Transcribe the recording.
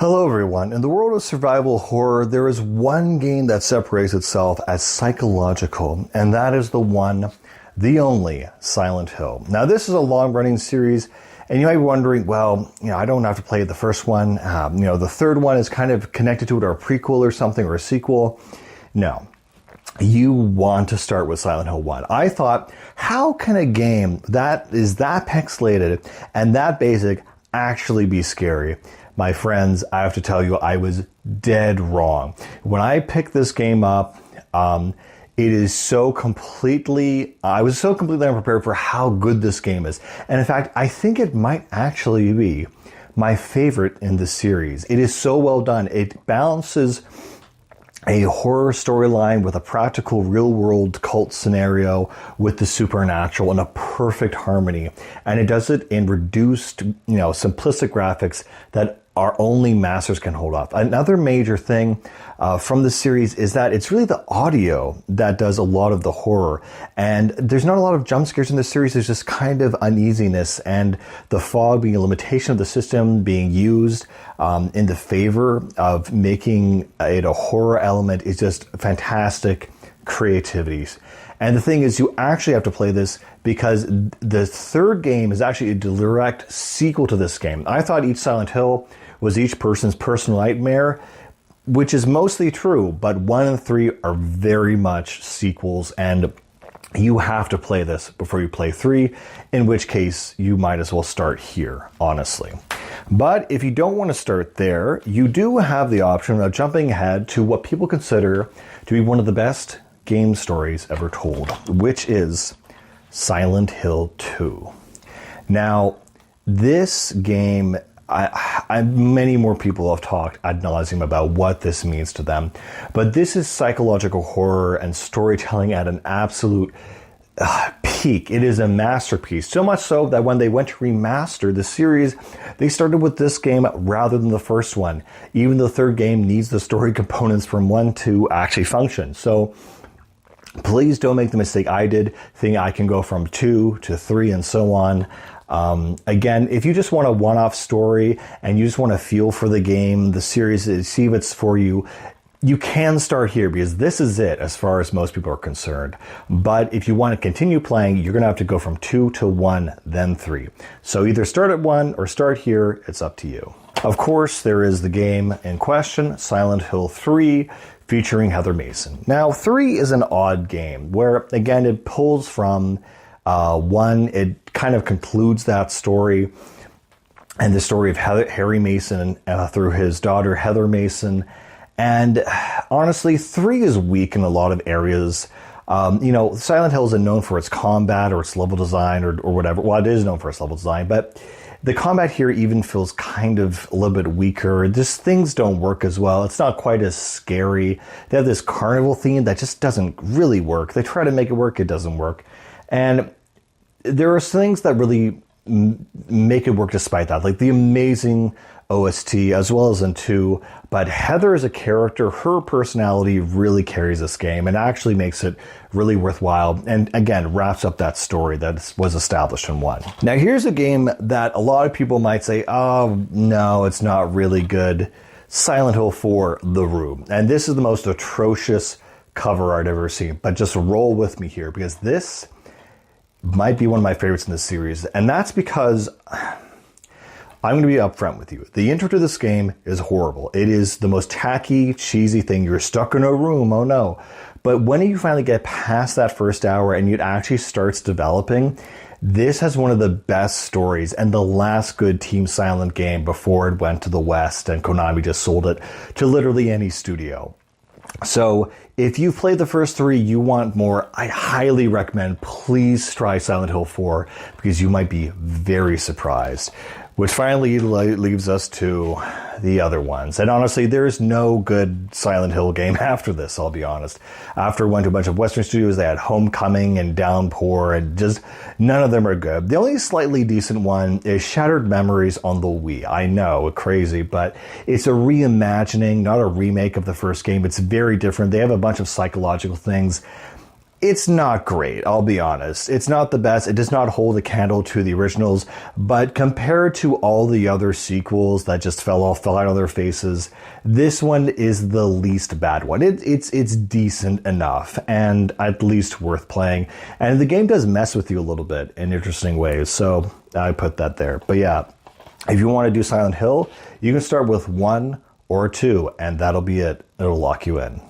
Hello everyone. In the world of survival horror, there is one game that separates itself as psychological, and that is the one, the only, Silent Hill. Now this is a long-running series, and you might be wondering, well, I don't have to play the first one. The third one is kind of connected to it, or a prequel or something, or a sequel. No. You want to start with Silent Hill 1. I thought, how can a game that is that pixelated and that basic actually be scary? My friends, I have to tell you, I was dead wrong. When I picked this game up, I was so completely unprepared for how good this game is. And in fact, I think it might actually be my favorite in the series. It is so well done. It balances a horror storyline with a practical real-world cult scenario with the supernatural in a perfect harmony. And it does it in reduced, simplistic graphics that our only masters can hold off. Another major thing from the series is that it's really the audio that does a lot of the horror. And there's not a lot of jump scares in this series. There's just kind of uneasiness, and the fog being a limitation of the system being used in the favor of making it a horror element is just fantastic creativity. And the thing is, you actually have to play this because the third game is actually a direct sequel to this game. I thought each Silent Hill was each person's personal nightmare, which is mostly true, but 1 and 3 are very much sequels, and you have to play this before you play 3, in which case you might as well start here, honestly. But if you don't want to start there, you do have the option of jumping ahead to what people consider to be one of the best game stories ever told, which is Silent Hill 2. Now, this game, many more people have talked ad nauseum about what this means to them, but this is psychological horror and storytelling at an absolute peak. It is a masterpiece, so much so that when they went to remaster the series, they started with this game rather than the first one. Even the third game needs the story components from 1 to actually function. So please don't make the mistake I did, think I can go from 2 to 3 and so on. Again, if you just want a one-off story and you just want to feel for the game, the series, see if it's for you, you can start here because this is it as far as most people are concerned. But if you want to continue playing, you're going to have to go from 2 to 1, then 3. So either start at 1 or start here. It's up to you. Of course, there is the game in question, Silent Hill 3, featuring Heather Mason. Now, 3 is an odd game where, again, it pulls from 1. It kind of concludes that story and the story of Harry Mason through his daughter, Heather Mason. And honestly, 3 is weak in a lot of areas. Silent Hill isn't known for its combat or its level design or whatever. Well, it is known for its level design, but the combat here even feels kind of a little bit weaker. Just things don't work as well. It's not quite as scary. They have this carnival theme that just doesn't really work. They try to make it work, it doesn't work. And there are things that really make it work despite that, like the amazing OST as well as in 2. But Heather as a character, her personality really carries this game and actually makes it really worthwhile, and again wraps up that story that was established in 1. Now here's a game that a lot of people might say, oh no, it's not really good. Silent Hill 4, The Room. And this is the most atrocious cover art I've ever seen, but just roll with me here because this might be one of my favorites in this series, and that's because I'm going to be upfront with you. The intro to this game is horrible. It is the most tacky, cheesy thing. You're stuck in a room, oh no. But when you finally get past that first hour and it actually starts developing, this has one of the best stories and the last good Team Silent game before it went to the West and Konami just sold it to literally any studio. So if you've played the first 3, you want more, I highly recommend please try Silent Hill 4 because you might be very surprised. Which finally leaves us to the other ones. And honestly, there's no good Silent Hill game after this, I'll be honest. After it went to a bunch of Western studios, they had Homecoming and Downpour, and just none of them are good. The only slightly decent one is Shattered Memories on the Wii. I know, crazy, but it's a reimagining, not a remake of the first game. It's very different. They have a bunch of psychological things. It's not great, I'll be honest. It's not the best. It does not hold a candle to the originals, but compared to all the other sequels that just fell flat on their faces, this one is the least bad one. It's decent enough and at least worth playing. And the game does mess with you a little bit in interesting ways, so I put that there. But yeah, if you want to do Silent Hill, you can start with 1 or 2, and that'll be it. It'll lock you in.